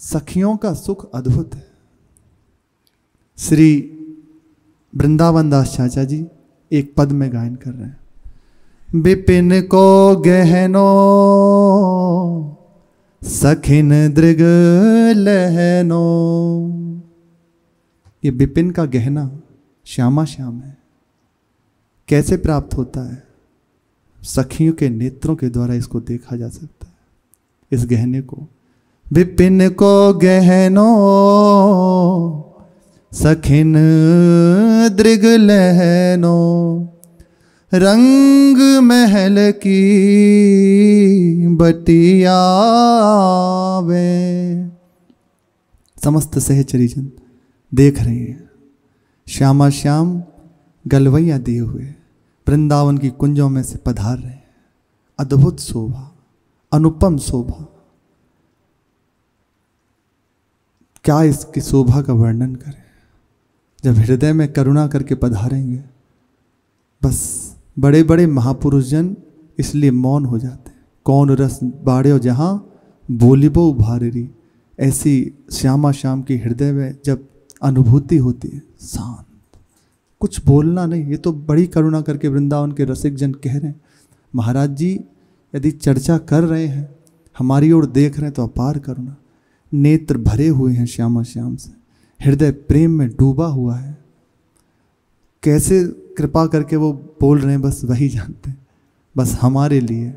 सखियों का सुख अद्भुत है। श्री वृंदावन दास चाचा जी एक पद में गायन कर रहे हैं, विपिन को गहनो सखिन दृग लहनो। ये विपिन का गहना श्यामा श्याम है। कैसे प्राप्त होता है? सखियों के नेत्रों के द्वारा इसको देखा जा सकता है, इस गहने को। विपिन को गहनो सखिन दृग लहनो, रंग महल की बटिया वे। समस्त सहचरीजन देख रहे हैं श्यामा श्याम गलवैया दिए हुए वृंदावन की कुंजों में से पधार रहे हैं। अद्भुत शोभा, अनुपम शोभा। क्या इसकी शोभा का वर्णन करें? जब हृदय में करुणा करके पधारेंगे, बस बड़े बड़े महापुरुष जन इसलिए मौन हो जाते हैं। कौन रस बाड़े जहाँ बोलिबो उभारेरी। ऐसी श्यामा श्याम के हृदय में जब अनुभूति होती है, शांत, कुछ बोलना नहीं। ये तो बड़ी करुणा करके वृंदावन के रसिक जन कह रहे हैं, महाराज जी यदि चर्चा कर रहे हैं, हमारी ओर देख रहे हैं, तो अपार करुणा। नेत्र भरे हुए हैं श्यामा श्याम से, हृदय प्रेम में डूबा हुआ है। कैसे कृपा करके वो बोल रहे हैं, बस वही जानते हैं। बस हमारे लिए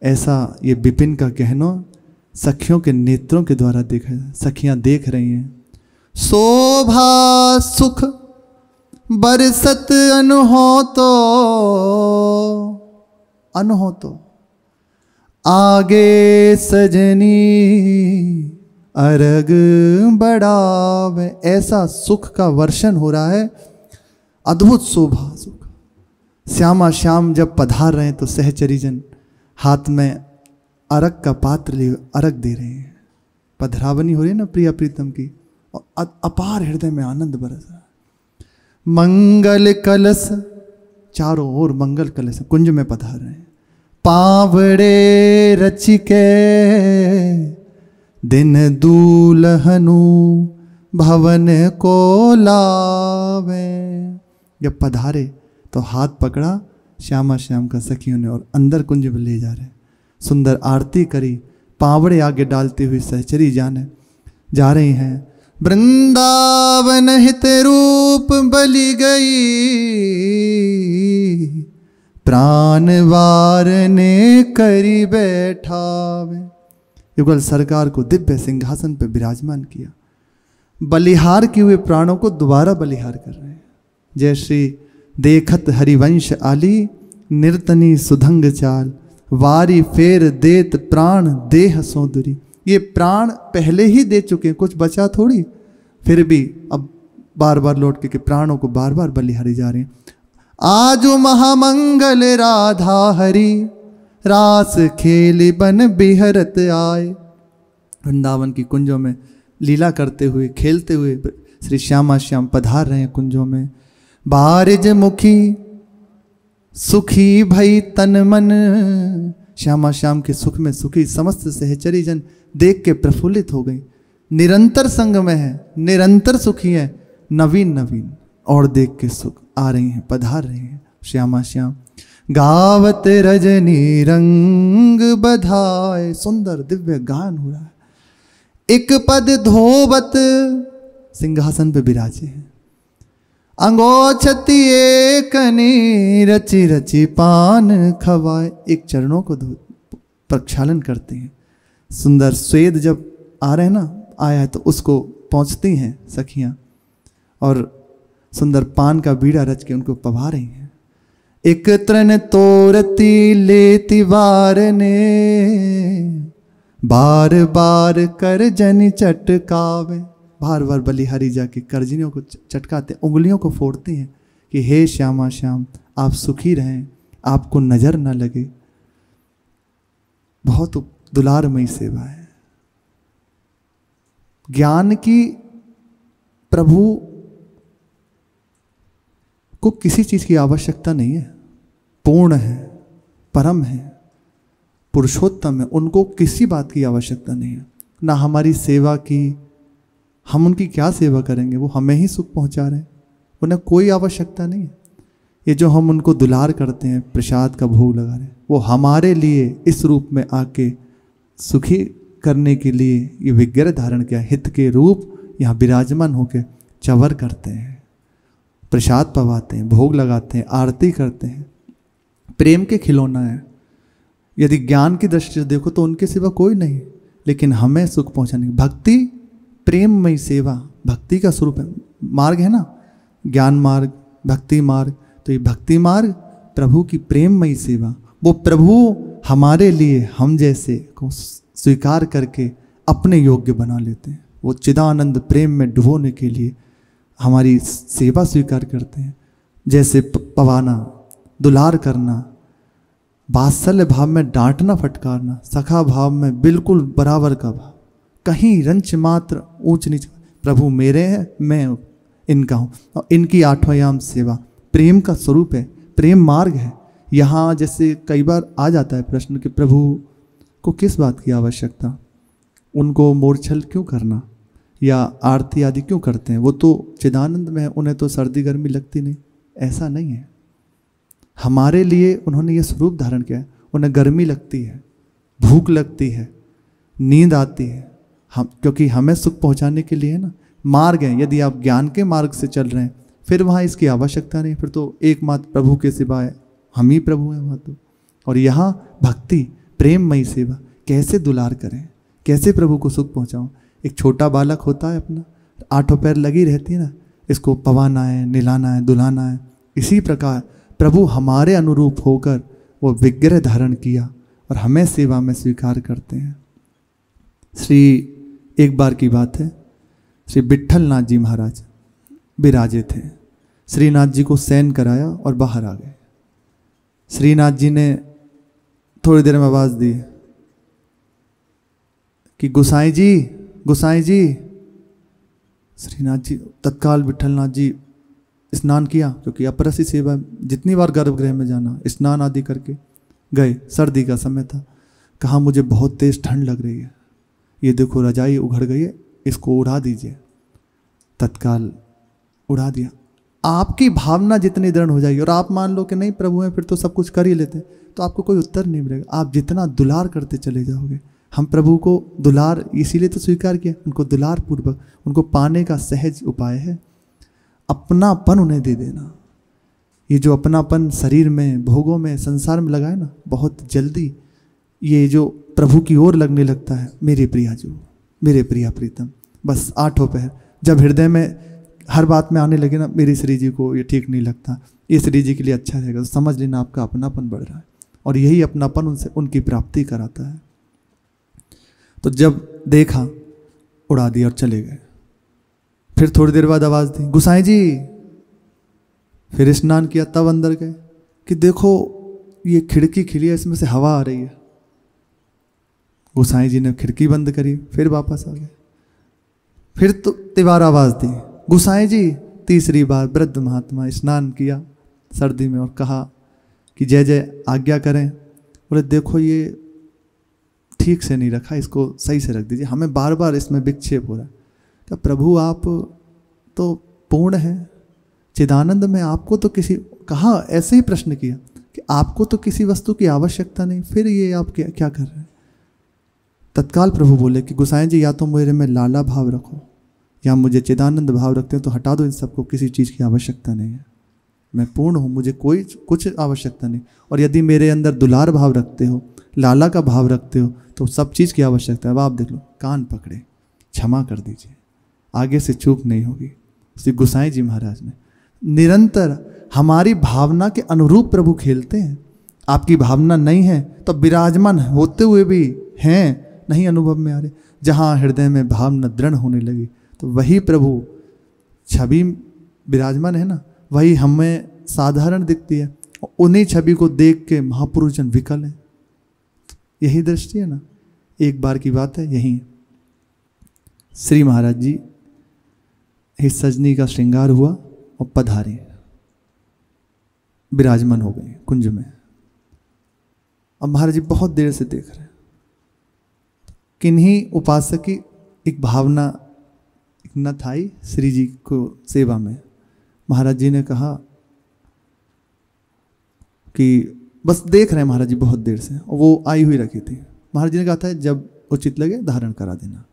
ऐसा ये विपिन का कहना सखियों के नेत्रों के द्वारा देखा है। सखियां देख रही हैं। शोभा सुख बरसत अनहोतो, अनहोतो आगे सजनी अरग बढ़ावे। ऐसा सुख का वर्षण हो रहा है, अद्भुत शोभा सुख। श्यामा श्याम जब पधार रहे हैं तो सहचरीजन हाथ में अरग का पात्र लिए अरग दे रहे हैं। पधरावनी हो रही है ना प्रिया प्रीतम की, और अपार हृदय में आनंद बरस रहा है। मंगल कलश, चारों ओर मंगल कलश कुंज में पधार रहे हैं। पावड़े रचिके दिन दूल्हनु भवन को लावे। जब पधारे तो हाथ पकड़ा श्यामा श्याम का सखियों ने और अंदर कुंज में ले जा रहे। सुंदर आरती करी, पावड़े आगे डालते हुए सहचरी जाने जा रही हैं। वृंदावन हित रूप बलि गई, प्राण वारने करी बैठावे। युगल सरकार को दिव्य सिंहासन पर विराजमान किया। बलिहार किए हुए प्राणों को दोबारा बलिहार कर रहे हैं। जय श्री देखत हरिवंश आली, निर्तनी सुधंग चाल, वारी फेर देत प्राण देह सौंदरी। ये प्राण पहले ही दे चुके हैं, कुछ बचा थोड़ी, फिर भी अब बार बार लौट के प्राणों को बार बार बलिहारी जा रहे हैं। आजो महामंगल राधा हरि, रास खेली बन बिहरत आए। वृंदावन की कुंजों में लीला करते हुए खेलते हुए श्री श्यामा श्याम पधार रहे हैं कुंजों में। बारिज मुखी सुखी भई तन मन, श्यामा श्याम के सुख में सुखी समस्त सहचरी जन देख के प्रफुल्लित हो गई। निरंतर संग में है, निरंतर सुखी है, नवीन नवीन और देख के सुख आ रही हैं, पधार रही हैं श्यामा श्याम। गावत रजनी रंग बधाए, सुंदर दिव्य गान हो रहा है। एक पद धोवत सिंहासन पे विराजे हैं। अंगोछती कनी रची रची पान खवाए, एक चरणों को प्रक्षालन करते हैं। सुंदर स्वेद जब आ रहे हैं ना, आया है तो उसको पहुँचती हैं सखियाँ और सुंदर पान का बीड़ा रच के उनको पवा रही हैं। एक तृण तोरती लेती वार ने, बार बार कर जनी चटकावे। बार बार बलिहारी जाके करजनियों को चटकाते, उंगलियों को फोड़ते हैं कि हे श्यामा श्याम आप सुखी रहें, आपको नजर न लगे। बहुत दुलारमयी सेवा है। ज्ञान की प्रभु को किसी चीज की आवश्यकता नहीं है, पूर्ण है, परम है, पुरुषोत्तम है, उनको किसी बात की आवश्यकता नहीं है। ना हमारी सेवा की। हम उनकी क्या सेवा करेंगे, वो हमें ही सुख पहुंचा रहे हैं, उन्हें कोई आवश्यकता नहीं है। ये जो हम उनको दुलार करते हैं, प्रसाद का भोग लगा रहे हैं, वो हमारे लिए इस रूप में आके सुखी करने के लिए ये विग्रह धारण किया, हित के रूप यहाँ विराजमान होकर चवर करते हैं, प्रसाद पवाते हैं, भोग लगाते हैं, आरती करते हैं। प्रेम के खिलौना है। यदि ज्ञान की दृष्टि से देखो तो उनके सिवा कोई नहीं, लेकिन हमें सुख पहुंचाने की भक्ति, प्रेममयी सेवा भक्ति का स्वरूप है। मार्ग है ना, ज्ञान मार्ग, भक्ति मार्ग। तो ये भक्ति मार्ग प्रभु की प्रेममयी सेवा, वो प्रभु हमारे लिए हम जैसे को स्वीकार करके अपने योग्य बना लेते हैं। वो चिदानंद प्रेम में डुबोने के लिए हमारी सेवा स्वीकार करते हैं। जैसे पवाना, दुलार करना, वात्सल्य भाव में डांटना फटकारना, सखा भाव में बिल्कुल बराबर का भाव, कहीं रंच मात्र ऊंच नीच। प्रभु मेरे हैं, मैं इनका हूँ। और इनकी आठवायाम सेवा प्रेम का स्वरूप है, प्रेम मार्ग है। यहाँ जैसे कई बार आ जाता है प्रश्न कि प्रभु को किस बात की आवश्यकता, उनको मोरछल क्यों करना या आरती आदि क्यों करते हैं, वो तो चिदानंद में है, उन्हें तो सर्दी गर्मी लगती नहीं। ऐसा नहीं है, हमारे लिए उन्होंने ये स्वरूप धारण किया है। उन्हें गर्मी लगती है, भूख लगती है, नींद आती है, हम क्योंकि हमें सुख पहुंचाने के लिए है ना। मार्ग है, यदि आप ज्ञान के मार्ग से चल रहे हैं फिर वहाँ इसकी आवश्यकता नहीं, फिर तो एकमात्र प्रभु के सिवाय हम ही प्रभु हैं वहाँ तो। और यहाँ भक्ति प्रेममयी सेवा, कैसे दुलार करें, कैसे प्रभु को सुख पहुँचाऊँ। एक छोटा बालक होता है अपना, आठों पैर लगी रहती है ना, इसको पवाना है, निलाना है, दुलाना है। इसी प्रकार प्रभु हमारे अनुरूप होकर वो विग्रह धारण किया और हमें सेवा में स्वीकार करते हैं। एक बार की बात है, श्री विट्ठल नाथ जी महाराज विराजे थे। श्रीनाथ जी को शयन कराया और बाहर आ गए। श्रीनाथ जी ने थोड़ी देर में आवाज़ दी कि गोसाई जी, गोसाई जी। श्रीनाथ जी तत्काल विट्ठलनाथ जी स्नान किया, क्योंकि अपरसी सेवा, जितनी बार गर्भगृह में जाना, स्नान आदि करके गए। सर्दी का समय था, कहा मुझे बहुत तेज ठंड लग रही है, ये देखो रजाई उघड़ गई है, इसको उड़ा दीजिए। तत्काल उड़ा दिया। आपकी भावना जितनी दृढ़ हो जाएगी और आप मान लो कि नहीं प्रभु हैं, फिर तो सब कुछ कर ही लेते, तो आपको कोई उत्तर नहीं मिलेगा। आप जितना दुलार करते चले जाओगे, हम प्रभु को दुलार इसीलिए तो स्वीकार किया, उनको दुलार पूर्वक उनको पाने का सहज उपाय है अपनापन उन्हें दे देना। ये जो अपनापन शरीर में, भोगों में, संसार में लगाए ना, बहुत जल्दी ये जो प्रभु की ओर लगने लगता है। मेरे प्रिया जो, मेरे प्रिया प्रीतम, बस आठों पहर जब हृदय में हर बात में आने लगे ना, मेरी श्री जी को ये ठीक नहीं लगता, ये श्री जी के लिए अच्छा रहेगा, तो समझ लेना आपका अपनापन बढ़ रहा है। और यही अपनापन उनसे उनकी प्राप्ति कराता है। तो जब देखा, उड़ा दिया और चले गए। फिर थोड़ी देर बाद आवाज़ दी, गोसाई जी। फिर स्नान किया, तब अंदर गए कि देखो ये खिड़की खुली है, इसमें से हवा आ रही है। गोसाई जी ने खिड़की बंद करी, फिर वापस आ गए। फिर तो तिवार आवाज़ दी, गोसाई जी। तीसरी बार वृद्ध महात्मा स्नान किया सर्दी में और कहा कि जय जय आज्ञा करें। बोले देखो ये ठीक से नहीं रखा, इसको सही से रख दीजिए, हमें बार बार इसमें विक्षेप हो रहा है। क्या प्रभु आप तो पूर्ण हैं, चिदानंद में आपको तो किसी, कहा ऐसे ही प्रश्न किया कि आपको तो किसी वस्तु की आवश्यकता नहीं, फिर ये आप क्या कर रहे हैं। तत्काल प्रभु बोले कि गोसाई जी या तो मेरे में लाला भाव रखो या मुझे चिदानंद भाव रखते हो तो हटा दो इन सबको, किसी चीज़ की आवश्यकता नहीं है, मैं पूर्ण हूँ, मुझे कोई कुछ आवश्यकता नहीं। और यदि मेरे अंदर दुलार भाव रखते हो, लाला का भाव रखते हो, तो सब चीज़ की आवश्यकता है। अब आप देख लो, कान पकड़े, क्षमा कर दीजिए, आगे से चूक नहीं होगी। श्री गोसाई जी महाराज ने निरंतर हमारी भावना के अनुरूप प्रभु खेलते हैं। आपकी भावना नहीं है तो विराजमान होते हुए भी हैं नहीं अनुभव में आ रहे। जहाँ हृदय में भावना दृढ़ होने लगी तो वही प्रभु छवि विराजमान है ना, वही हमें साधारण दिखती है। उन्हीं छवि को देख के महापुरुष जन विकल हैं। यही दृष्टि है ना। एक बार की बात है, यही श्री महाराज जी इस सजनी का श्रृंगार हुआ और पधारे, विराजमान हो गए कुंज में। अब महाराज जी बहुत देर से देख रहे हैं। किन्हीं उपासक की एक भावना एक नथ आई श्री जी को सेवा में। महाराज जी ने कहा कि बस देख रहे हैं महाराज जी बहुत देर से, और वो आई हुई रखी थी। महाराज जी ने कहा था जब उचित लगे धारण करा देना।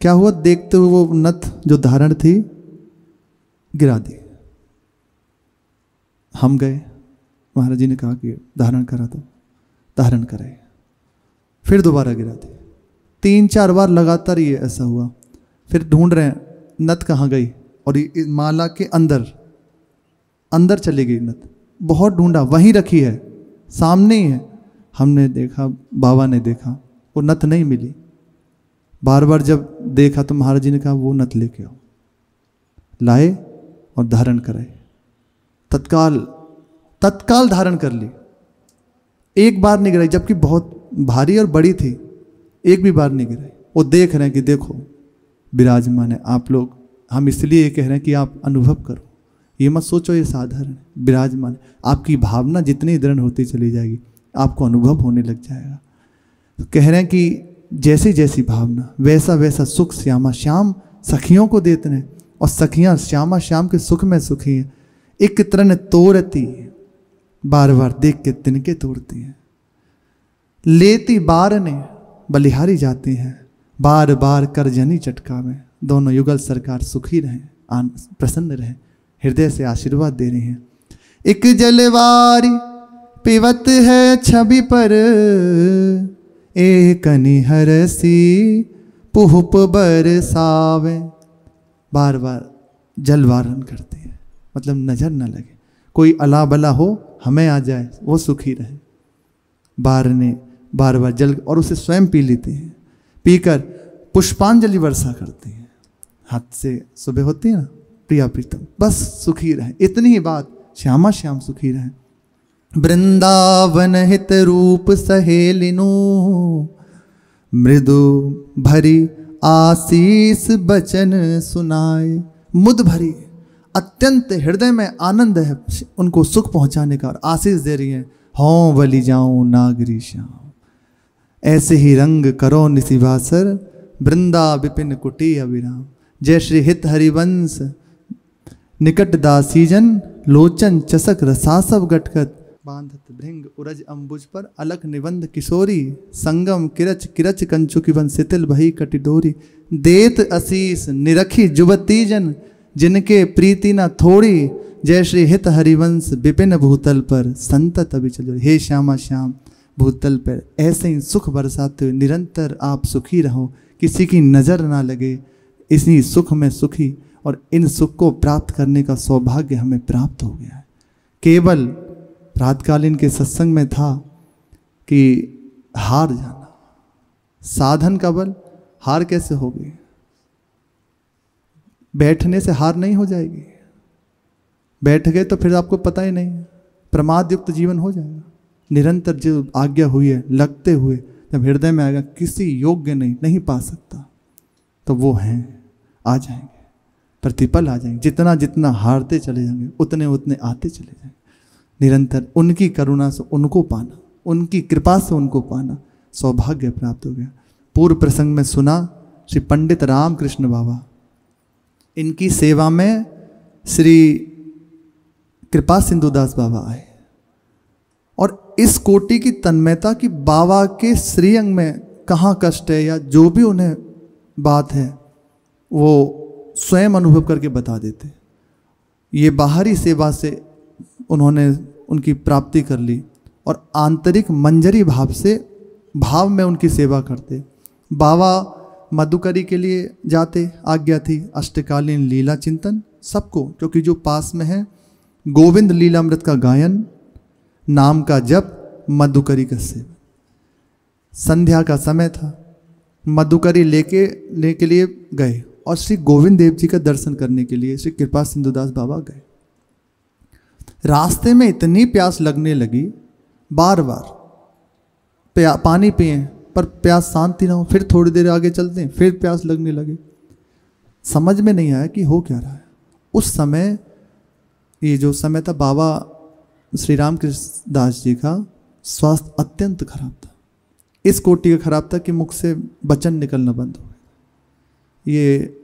क्या हुआ, देखते हुए वो नथ जो धारण थी गिरा दी। हम गए, महाराज जी ने कहा कि धारण करा दो, धारण कराए, फिर दोबारा गिरा दी। 3-4 बार लगातार ये ऐसा हुआ। फिर ढूंढ रहे हैं नथ कहाँ गई, और ये माला के अंदर चली गई नथ। बहुत ढूंढा, वहीं रखी है, सामने ही है। हमने देखा, बाबा ने देखा, वो नथ नहीं मिली। बार बार जब देखा तो महाराज जी ने कहा वो नथ लेके आओ। लाए और धारण कराए, तत्काल धारण कर ली। एक बार नहीं गिराई, जबकि बहुत भारी और बड़ी थी, एक भी बार नहीं गिराई। वो देख रहे हैं कि देखो विराजमान है। आप लोग, हम इसलिए कह रहे हैं कि आप अनुभव करो, ये मत सोचो ये साधारण है, विराजमान है। आपकी भावना जितनी दृढ़ होती चली जाएगी, आपको अनुभव होने लग जाएगा। तो कह रहे हैं कि जैसी जैसी भावना वैसा वैसा सुख श्यामा श्याम सखियों को देते हैं, और सखियां श्यामा श्याम के सुख में सुखी हैं। एक तरह तोड़ती, बार बार देख के तिनके तोड़ती हैं। लेती बार ने बलिहारी जाती हैं, बार बार कर जनी चटका में। दोनों युगल सरकार सुखी रहें, प्रसन्न रहें, हृदय से आशीर्वाद दे रही हैं। एक जलवारी पिवत है छवि पर, एक निहरसी पुहुप बरसावे। बार बार जलवारण करते हैं, मतलब नजर न लगे, कोई अला बला हो हमें आ जाए, वो सुखी रहे। बार बार जल, और उसे स्वयं पी लेते हैं। पीकर पुष्पांजलि वर्षा करते हैं। हाथ से सुबह होती है ना, प्रिया प्रीतम, बस सुखी रहे, इतनी ही बात, श्यामा श्याम सुखी रहे। वृंदावन हित रूप सहेलिनु, मृदु भरी आशीष बचन सुनाए। मुद भरी, अत्यंत हृदय में आनंद है उनको सुख पहुंचाने का, और आशीष दे रही है। हों बलि जाऊं नागरी श्याम, ऐसे ही रंग करो निशिवासर, वृंदा विपिन कुटी अविराम। जय श्री हित हरिवंश निकट दासीजन, लोचन चसक रसासव गटगट। बांधत भृंग उरज अंबुज पर, अलख निबंध किशोरी। संगम किरच किरच कंचुकी बन, सितिल भई कटिडोरी। देत असीस निरखी जुबती जन, जिनके प्रीति न थोड़ी। जय श्री हित हरिवंश विपिन भूतल पर, संतत अभिचल। हे श्यामा श्याम भूतल पर ऐसे ही सुख बरसाते हुए निरंतर आप सुखी रहो, किसी की नजर ना लगे, इसी सुख में सुखी। और इन सुख को प्राप्त करने का सौभाग्य हमें प्राप्त हो गया है। केवल प्रातकालीन के सत्संग में था कि हार जाना, साधन का बल, हार कैसे होगी? बैठने से हार नहीं हो जाएगी। बैठ गए तो फिर आपको पता ही नहीं, प्रमाद युक्त जीवन हो जाएगा। निरंतर जो आज्ञा हुई है लगते हुए जब हृदय में आएगा, किसी योग्य नहीं पा सकता, तो वो हैं, आ जाएंगे, प्रतिपल आ जाएंगे। जितना जितना हारते चले जाएंगे उतने उतने आते चले जाएंगे। निरंतर उनकी करुणा से उनको पाना, उनकी कृपा से उनको पाना, सौभाग्य प्राप्त हो गया। पूर्व प्रसंग में सुना श्री पंडित रामकृष्ण बाबा, इनकी सेवा में श्री कृपा सिंधुदास बाबा आए, और इस कोटि की तन्मयता कि बाबा के श्रीअंग में कहाँ कष्ट है या जो भी उन्हें बात है वो स्वयं अनुभव करके बता देते। ये बाहरी सेवा से उन्होंने उनकी प्राप्ति कर ली, और आंतरिक मंजरी भाव से भाव में उनकी सेवा करते। बाबा मधुकरी के लिए जाते, आज्ञा थी अष्टकालीन लीला चिंतन सबको, क्योंकि जो पास में है गोविंद लीलामृत का गायन, नाम का जप, मधुकरी का सेवन। संध्या का समय था, मधुकरी लेके के लिए गए, और श्री गोविंद देव जी का दर्शन करने के लिए श्री कृपा सिंधुदास बाबा गए। रास्ते में इतनी प्यास लगने लगी, बार बार पानी पिए पर प्यास शांति ना हो, फिर थोड़ी देर आगे चलते हैं, फिर प्यास लगने लगे। समझ में नहीं आया कि हो क्या रहा है। उस समय, ये जो समय था, बाबा श्री रामकृष्ण दास जी का स्वास्थ्य अत्यंत खराब था, इस कोटि का खराब था कि मुख से वचन निकलना बंद हो गया। ये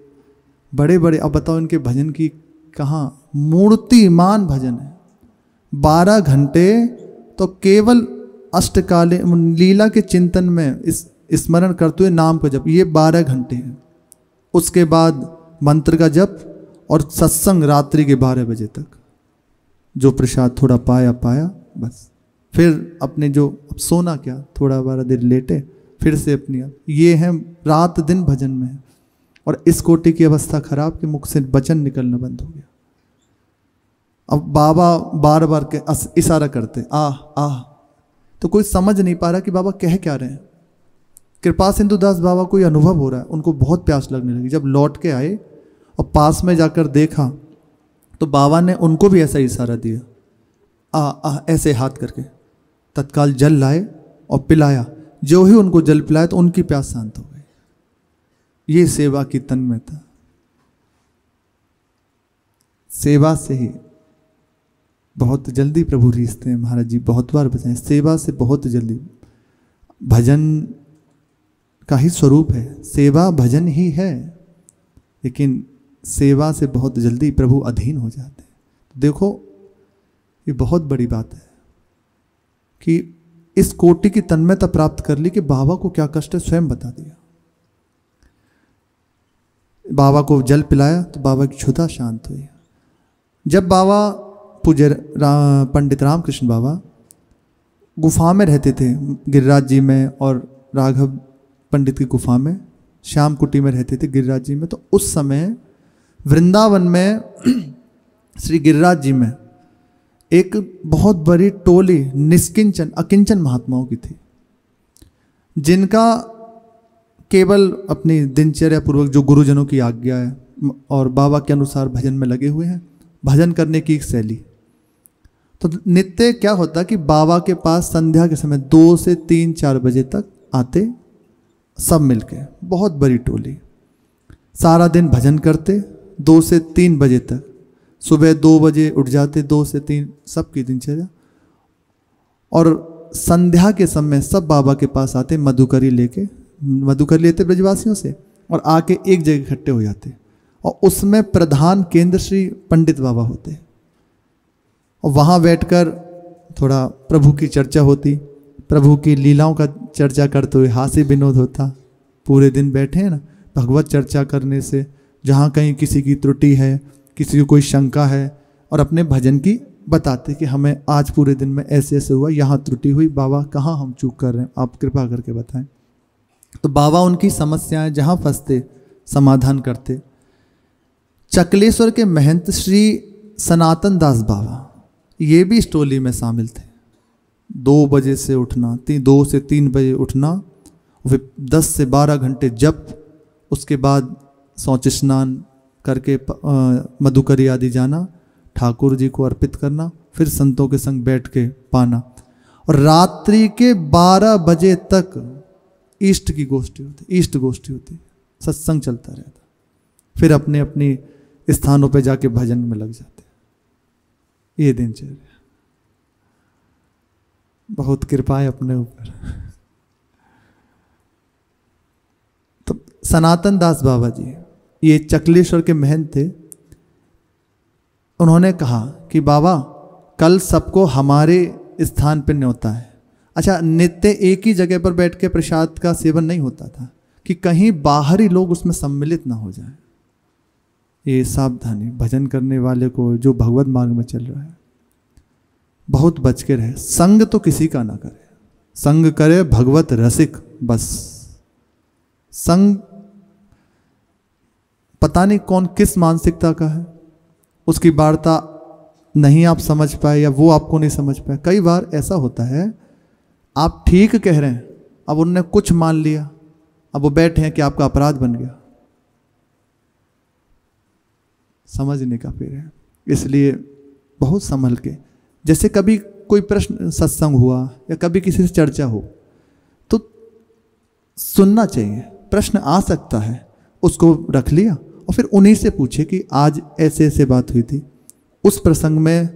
बड़े बड़े, अब बताओ इनके भजन की कहाँ, मूर्तिमान भजन है। 12 घंटे तो केवल अष्टकाले लीला के चिंतन में इस स्मरण करते हुए नाम को जप, ये 12 घंटे हैं। उसके बाद मंत्र का जप और सत्संग रात्रि के 12 बजे तक। जो प्रसाद थोड़ा पाया बस, फिर अपने जो अब सोना क्या, थोड़ा 12 देर लेटे, फिर से अपनी, ये है रात दिन भजन में है। और इस कोटि की अवस्था खराब कि मुख से वचन निकलना बंद हो गया। अब बाबा बार बार के इशारा करते, आ, तो कोई समझ नहीं पा रहा कि बाबा कह क्या रहे हैं। कृपा सिंधु दास बाबा को ये अनुभव हो रहा है, उनको बहुत प्यास लगने लगी। जब लौट के आए और पास में जाकर देखा तो बाबा ने उनको भी ऐसा इशारा दिया, आ ऐसे हाथ करके। तत्काल जल लाए और पिलाया। जो ही उनको जल पिलाया तो उनकी प्यास शांत हो गई। ये सेवा की तन्मयता। सेवा से ही बहुत जल्दी प्रभु रिश्ते हैं। महाराज जी बहुत बार बताएं, सेवा से बहुत जल्दी, भजन का ही स्वरूप है, सेवा भजन ही है, लेकिन सेवा से बहुत जल्दी प्रभु अधीन हो जाते हैं। तो देखो ये बहुत बड़ी बात है कि इस कोटि की तन्मयता प्राप्त कर ली कि बाबा को क्या कष्ट है स्वयं बता दिया। बाबा को जल पिलाया तो बाबा की क्षुधा शांत हुई। जब बाबा पूज्य पंडित रामकृष्ण बाबा गुफा में रहते थे, गिरिराज जी में, और राघव पंडित की गुफा में, श्याम कुटी में रहते थे गिरिराज जी में, तो उस समय वृंदावन में श्री गिरिराज जी में एक बहुत बड़ी टोली निष्किंचन अकिंचन महात्माओं की थी, जिनका केवल अपनी दिनचर्या पूर्वक जो गुरुजनों की आज्ञा है और बाबा के अनुसार भजन में लगे हुए हैं, भजन करने की एक शैली। तो नित्य क्या होता कि बाबा के पास संध्या के समय 2 से 3-4 बजे तक आते सब मिलके, बहुत बड़ी टोली, सारा दिन भजन करते 2 से 3 बजे तक। सुबह 2 बजे उठ जाते, 2 से 3 सबकी दिनचर्या। और संध्या के समय सब बाबा के पास आते, मधुकरी लेते ब्रजवासियों से, और आके एक जगह इकट्ठे हो जाते। और उसमें प्रधान केंद्र श्री पंडित बाबा होते, और वहाँ बैठकर थोड़ा प्रभु की चर्चा होती, प्रभु की लीलाओं का चर्चा करते हुए हास्य विनोद होता। पूरे दिन बैठे हैं ना, भगवत चर्चा करने से जहाँ कहीं किसी की त्रुटि है, किसी को कोई शंका है, और अपने भजन की बताते कि हमें आज पूरे दिन में ऐसे ऐसे हुआ, यहाँ त्रुटि हुई, बाबा कहाँ हम चूक कर रहे हैं, आप कृपा करके बताएं। तो बाबा उनकी समस्याएं जहाँ फंसते समाधान करते। चकलेश्वर के महंत श्री सनातन दास बाबा ये भी इस टोली में शामिल थे। 2 बजे से उठना, 2 से 3 बजे उठना, फिर 10 से 12 घंटे जप, उसके बाद शौच स्नान करके मधुकरी आदि जाना, ठाकुर जी को अर्पित करना, फिर संतों के संग बैठ के पाना, और रात्रि के 12 बजे तक इष्ट की गोष्ठी होती, सत्संग चलता रहता। फिर अपने अपनी स्थानों पे जाके भजन में लग जाते। ये दिनचर्या, बहुत कृपा है अपने ऊपर। तो सनातन दास बाबा जी ये चकलेश्वर के महंत थे। उन्होंने कहा कि बाबा कल सबको हमारे स्थान पर न्योता है। अच्छा, नित्य एक ही जगह पर बैठ के प्रसाद का सेवन नहीं होता था कि कहीं बाहरी लोग उसमें सम्मिलित ना हो जाए। ये सावधानी भजन करने वाले को जो भगवत मार्ग में चल रहा है, बहुत बच के रहे। संग तो किसी का ना करे, संग करे भगवत रसिक बस। संग पता नहीं कौन किस मानसिकता का है, उसकी वार्ता नहीं आप समझ पाए या वो आपको नहीं समझ पाए। कई बार ऐसा होता है आप ठीक कह रहे हैं, अब उनने कुछ मान लिया, अब वो बैठे हैं कि आपका अपराध बन गया। समझने का फिर है, इसलिए बहुत संभल के। जैसे कभी कोई प्रश्न सत्संग हुआ या कभी किसी से चर्चा हो तो सुनना चाहिए। प्रश्न आ सकता है, उसको रख लिया और फिर उन्हीं से पूछे कि आज ऐसे ऐसे बात हुई थी, उस प्रसंग में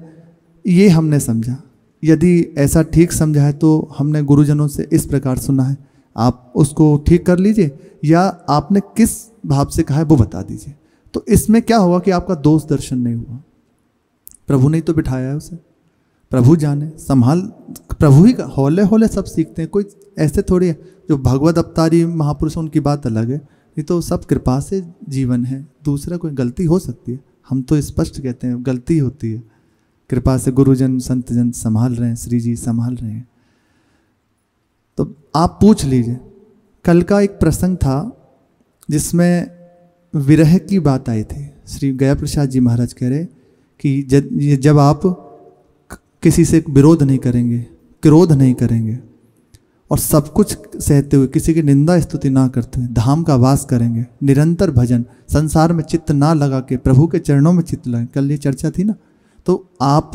ये हमने समझा, यदि ऐसा ठीक समझा है तो हमने गुरुजनों से इस प्रकार सुना है, आप उसको ठीक कर लीजिए, या आपने किस भाव से कहा है वो बता दीजिए। तो इसमें क्या होगा कि आपका दोष दर्शन नहीं हुआ, प्रभु ने तो बिठाया है उसे, प्रभु जाने संभाल, प्रभु ही हौले हौले सब सीखते हैं। कोई ऐसे थोड़ी है जो भगवत अवतारी महापुरुष, उनकी बात अलग है, नहीं तो सब कृपा से जीवन है। दूसरा कोई गलती हो सकती है, हम तो स्पष्ट कहते हैं गलती होती है, कृपा से गुरुजन संतजन संभाल रहे हैं, श्री जी संभाल रहे हैं। तो आप पूछ लीजिए। कल का एक प्रसंग था जिसमें विरह की बात आई थी। श्री गया प्रसाद जी महाराज कह रहे कि जब आप किसी से विरोध नहीं करेंगे, क्रोध नहीं करेंगे, और सब कुछ सहते हुए, किसी की निंदा स्तुति ना करते हुए धाम का वास करेंगे, निरंतर भजन, संसार में चित्त ना लगा के प्रभु के चरणों में चित्त लगाए, कल ये चर्चा थी ना, तो आप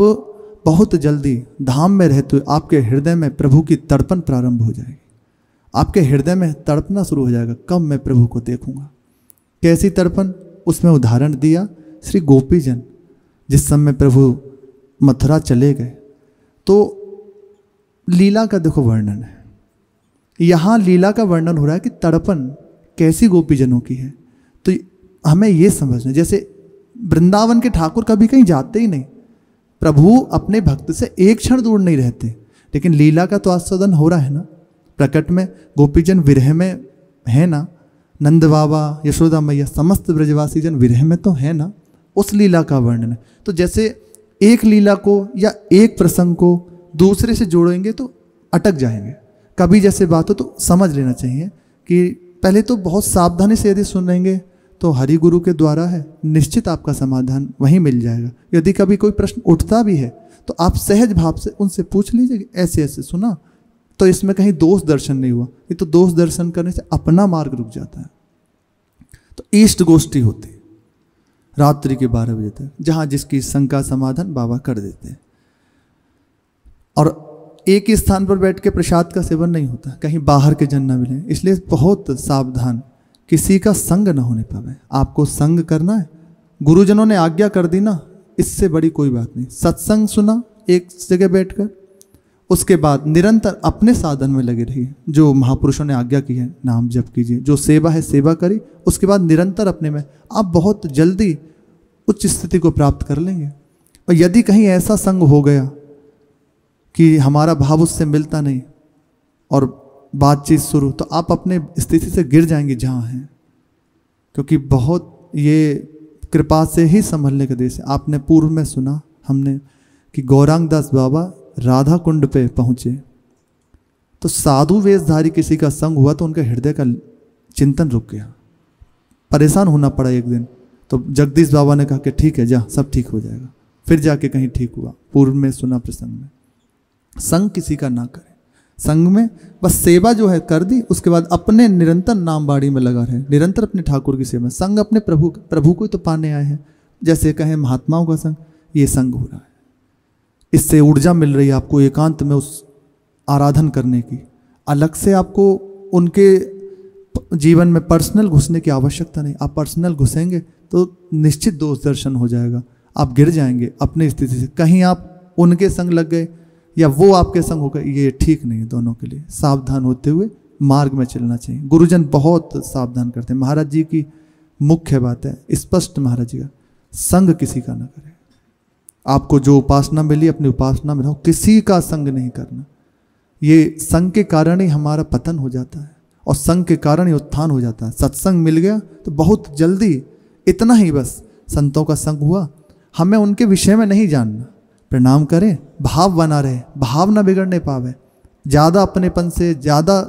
बहुत जल्दी धाम में रहते हुए आपके हृदय में प्रभु की तड़पन प्रारंभ हो जाएगी। आपके हृदय में तड़पना शुरू हो जाएगा, कब मैं प्रभु को देखूंगा। कैसी तड़पन? उसमें उदाहरण दिया श्री गोपीजन, जिस समय प्रभु मथुरा चले गए तो लीला का देखो वर्णन है। यहाँ लीला का वर्णन हो रहा है कि तड़पन कैसी गोपीजनों की है। तो हमें ये समझना, जैसे वृंदावन के ठाकुर कभी कहीं जाते ही नहीं, प्रभु अपने भक्त से एक क्षण दूर नहीं रहते, लेकिन लीला का तो आस्वादन हो रहा है ना। प्रकट में गोपीजन विरह में है ना, नंद बाबा, यशोदा मैया, समस्त ब्रजवासी जन विरह में तो है ना, उस लीला का वर्णन है। तो जैसे एक लीला को या एक प्रसंग को दूसरे से जोड़ेंगे तो अटक जाएंगे। कभी जैसे बात हो तो समझ लेना चाहिए कि पहले तो बहुत सावधानी से यदि सुनेंगे तो हरि गुरु के द्वारा है, निश्चित आपका समाधान वहीं मिल जाएगा। यदि कभी कोई प्रश्न उठता भी है तो आप सहज भाव से उनसे पूछ लीजिए कि ऐसे ऐसे सुना, तो इसमें कहीं दोष दर्शन नहीं हुआ। ये तो दोष दर्शन करने से अपना मार्ग रुक जाता है। तो इष्ट गोष्ठी होती रात्रि के 12 बजे तक, जहाँ जिसकी शंका समाधान बाबा कर देते हैं। और एक ही स्थान पर बैठ के प्रसाद का सेवन नहीं होता, कहीं बाहर के जन न मिले, इसलिए बहुत सावधान, किसी का संग न होने पावे। आपको संग करना है, गुरुजनों ने आज्ञा कर दी ना, इससे बड़ी कोई बात नहीं। सत्संग सुना एक जगह बैठकर, उसके बाद निरंतर अपने साधन में लगे रहिए, जो महापुरुषों ने आज्ञा की है नाम जप कीजिए, जो सेवा है सेवा करी, उसके बाद निरंतर अपने में, आप बहुत जल्दी उच्च स्थिति को प्राप्त कर लेंगे। और यदि कहीं ऐसा संग हो गया कि हमारा भाव उससे मिलता नहीं और बातचीत शुरू, तो आप अपने स्थिति से गिर जाएंगे जहाँ हैं, क्योंकि बहुत ये कृपा से ही संभलने का देश है। आपने पूर्व में सुना हमने कि गौरांग दास बाबा राधा कुंड पे पहुंचे तो साधु वेशधारी किसी का संग हुआ तो उनके हृदय का चिंतन रुक गया, परेशान होना पड़ा एक दिन। तो जगदीश बाबा ने कहा कि ठीक है जा, सब ठीक हो जाएगा। फिर जाके कहीं ठीक हुआ। पूर्व में सुना प्रसंग में, संग किसी का ना करें, संग में बस सेवा जो है कर दी, उसके बाद अपने निरंतर नाम बाड़ी में लगा रहे, निरंतर अपने ठाकुर की सेवा। संग अपने प्रभु को तो पाने आए हैं, जैसे कहें महात्माओं का संग, ये संग हो रहा है। इससे ऊर्जा मिल रही है आपको एकांत में उस आराधन करने की। अलग से आपको उनके जीवन में पर्सनल घुसने की आवश्यकता नहीं। आप पर्सनल घुसेंगे तो निश्चित दोष दर्शन हो जाएगा, आप गिर जाएंगे अपनी स्थिति से। कहीं आप उनके संग लग गए या वो आपके संग हो गए, ये ठीक नहीं है। दोनों के लिए सावधान होते हुए मार्ग में चलना चाहिए। गुरुजन बहुत सावधान करते हैं। महाराज जी की मुख्य बात है, स्पष्ट महाराज जी का, संग किसी का ना करें। आपको जो उपासना मिली अपनी उपासना में रहो, किसी का संग नहीं करना। ये संग के कारण ही हमारा पतन हो जाता है और संग के कारण ही उत्थान हो जाता है। सत्संग मिल गया तो बहुत जल्दी, इतना ही बस संतों का संग हुआ, हमें उनके विषय में नहीं जानना, प्रणाम करें, भाव बना रहे, भाव ना बिगड़ने पावे। ज़्यादा अपनेपन से ज़्यादा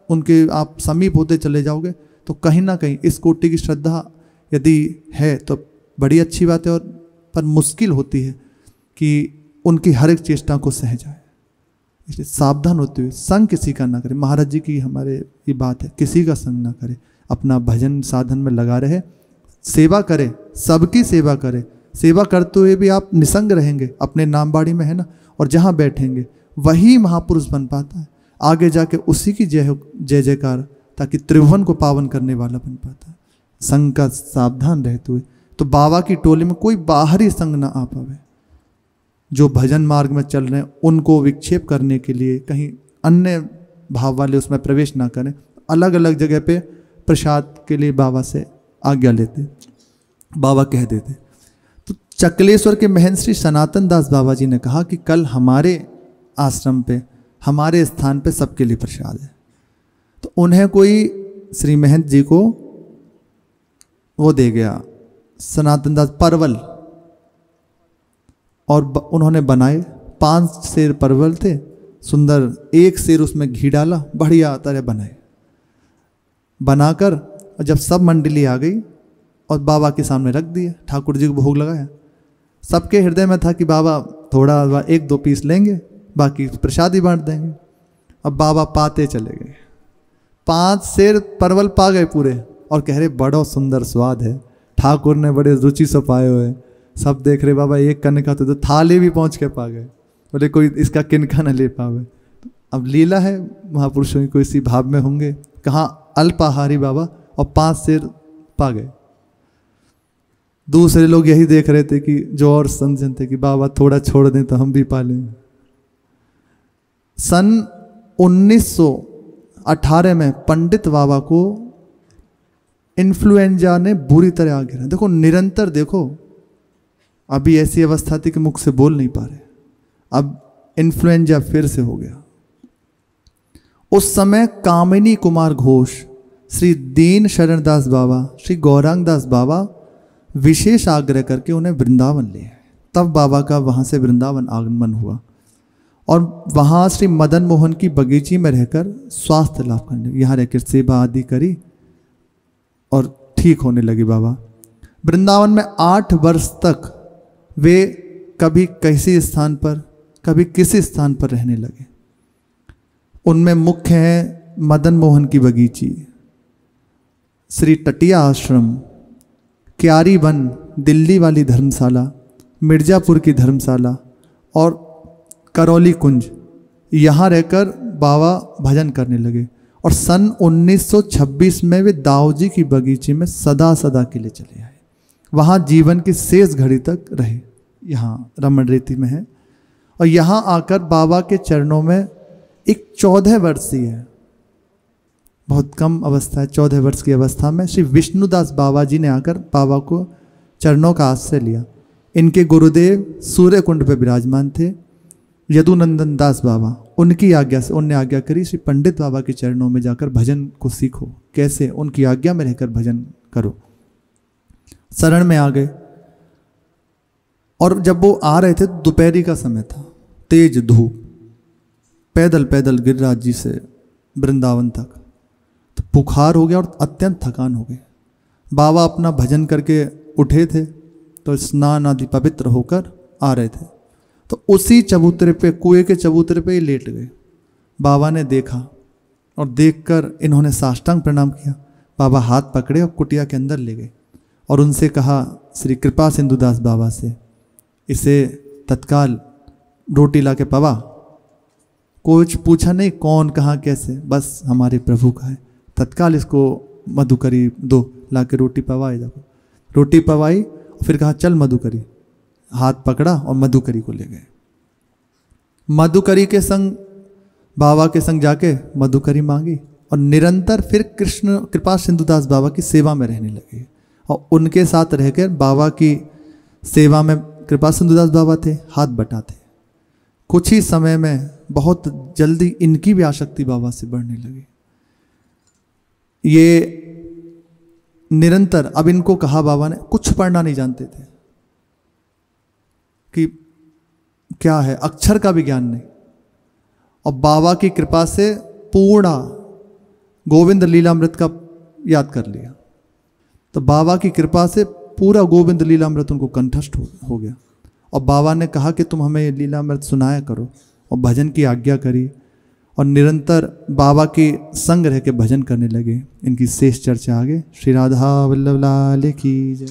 उनके आप समीप होते चले जाओगे तो कहीं ना कहीं इस कोटि की श्रद्धा यदि है तो बड़ी अच्छी बात है, और पर मुश्किल होती है कि उनकी हर एक चेष्टा को सह जाए। इसलिए सावधान होते हुए संग किसी का ना करें। महाराज जी की हमारे ये बात है, किसी का संग ना करे, अपना भजन साधन में लगा रहे, सेवा करे, सबकी सेवा करे। सेवा करते हुए भी आप निसंग रहेंगे, अपने नाम बाड़ी में है ना, और जहाँ बैठेंगे वही महापुरुष बन पाता है। आगे जाके उसी की जय जयकार, ताकि त्रिभुवन को पावन करने वाला बन पाता है। संग का सावधान रहते हुए, तो बाबा की टोली में कोई बाहरी संग ना आ पावे। जो भजन मार्ग में चल रहे हैं उनको विक्षेप करने के लिए, कहीं अन्य भाव वाले उसमें प्रवेश ना करें। अलग अलग जगह पे प्रसाद के लिए बाबा से आज्ञा लेते, बाबा कह देते। तो चकलेश्वर के महंत श्री सनातन दास बाबा जी ने कहा कि कल हमारे आश्रम पे, हमारे स्थान पे सबके लिए प्रसाद है। तो उन्हें कोई श्री महंत जी को वो दे गया सनातन दास परवल, और उन्होंने बनाए 5 सेर परवल थे, सुंदर 1 सेर उसमें घी डाला, बढ़िया तरह बनाए। बनाकर जब सब मंडली आ गई और बाबा के सामने रख दिए, ठाकुर जी को भोग लगाया। सबके हृदय में था कि बाबा थोड़ा 1-2 पीस लेंगे, बाकी प्रसाद ही बांट देंगे। अब बाबा पाते चले गए, 5 सेर परवल पा गए पूरे, और कह रहे बड़ा सुंदर स्वाद है, ठाकुर ने बड़े रुचि से पाए हुए। सब देख रहे बाबा एक कनका तो थाली भी पहुंच के पा गए, बोले कोई इसका किनका न ले पावे। अब लीला है महापुरुषों की, कोई इसी भाव में होंगे, कहाँ अल्पाहारी बाबा, और 5 सेर पा गए। दूसरे लोग यही देख रहे थे कि जो और समझन थे कि बाबा थोड़ा छोड़ दें तो हम भी पा लें। सन 1918 में पंडित बाबा को इन्फ्लुएंजा ने बुरी तरह आ गिरा। देखो निरंतर, देखो अभी ऐसी अवस्था थी कि मुख से बोल नहीं पा रहे, अब इन्फ्लुएंजा फिर से हो गया। उस समय कामिनी कुमार घोष, श्री दीन शरण दास बाबा, श्री गौरांग दास बाबा विशेष आग्रह करके उन्हें वृंदावन ले आए। तब बाबा का वहाँ से वृंदावन आगमन हुआ, और वहाँ श्री मदन मोहन की बगीची में रहकर स्वास्थ्य लाभ करने, यहाँ रहकर सेवा आदि करी और ठीक होने लगी बाबा। वृंदावन में 8 वर्ष तक वे कभी किसी स्थान पर, कभी किसी स्थान पर रहने लगे। उनमें मुख्य है मदन मोहन की बगीची, श्री टटिया आश्रम, क्यारी वन, दिल्ली वाली धर्मशाला, मिर्जापुर की धर्मशाला और करौली कुंज। यहाँ रहकर बाबा भजन करने लगे, और सन 1926 में वे दाऊजी की बगीचे में सदा सदा के लिए चले आए। वहाँ जीवन की शेष घड़ी तक रहे, यहाँ रमण रेती में है। और यहाँ आकर बाबा के चरणों में एक 14 वर्षीय है, बहुत कम अवस्था है, 14 वर्ष की अवस्था में श्री विष्णुदास बाबा जी ने आकर बाबा को चरणों का आश्रय लिया। इनके गुरुदेव सूर्य कुंड पर विराजमान थे, यदुनंदन दास बाबा, उनकी आज्ञा से उनने आज्ञा करी श्री पंडित बाबा के चरणों में जाकर भजन को सीखो, कैसे उनकी आज्ञा में रहकर भजन करो। शरण में आ गए, और जब वो आ रहे थे दोपहरी का समय था, तेज धूप, पैदल पैदल गिरिराज जी से वृंदावन तक, तो बुखार हो गया और अत्यंत थकान हो गई। बाबा अपना भजन करके उठे थे, तो स्नान आदि पवित्र होकर आ रहे थे, तो उसी चबूतरे पे, कुएं के चबूतरे पे ही लेट गए। बाबा ने देखा, और देखकर इन्होंने साष्टांग प्रणाम किया। बाबा हाथ पकड़े और कुटिया के अंदर ले गए, और उनसे कहा श्री कृपा सिंधु दास बाबा से, इसे तत्काल रोटी ला के पवा। कुछ पूछा नहीं कौन कहाँ कैसे, बस हमारे प्रभु का है, तत्काल इसको मधुकरी दो, ला के रोटी पवाए। जाओ रोटी पवाई, फिर कहा चल मधुकरी, हाथ पकड़ा और मधुकरी को ले गए। मधुकरी के संग, बाबा के संग जाके मधुकरी मांगी, और निरंतर फिर कृष्ण कृपा सिंधु दास बाबा की सेवा में रहने लगे। और उनके साथ रहकर बाबा की सेवा में कृपा सिंधु दास बाबा थे, हाथ बटाते। कुछ ही समय में बहुत जल्दी इनकी भी आसक्ति बाबा से बढ़ने लगी। ये निरंतर, अब इनको कहा बाबा ने, कुछ पढ़ना नहीं जानते थे कि क्या है, अक्षर का भी ज्ञान नहीं, और बाबा की कृपा से पूर्ण गोविंद लीलामृत का याद कर लिया। तो बाबा की कृपा से पूरा गोविंद लीलामृत उनको कंठस्थ हो गया, और बाबा ने कहा कि तुम हमें लीलामृत सुनाया करो, और भजन की आज्ञा करी, और निरंतर बाबा के संग रह के भजन करने लगे। इनकी शेष चर्चा आगे। श्री राधा वल्लभ लाल की जय।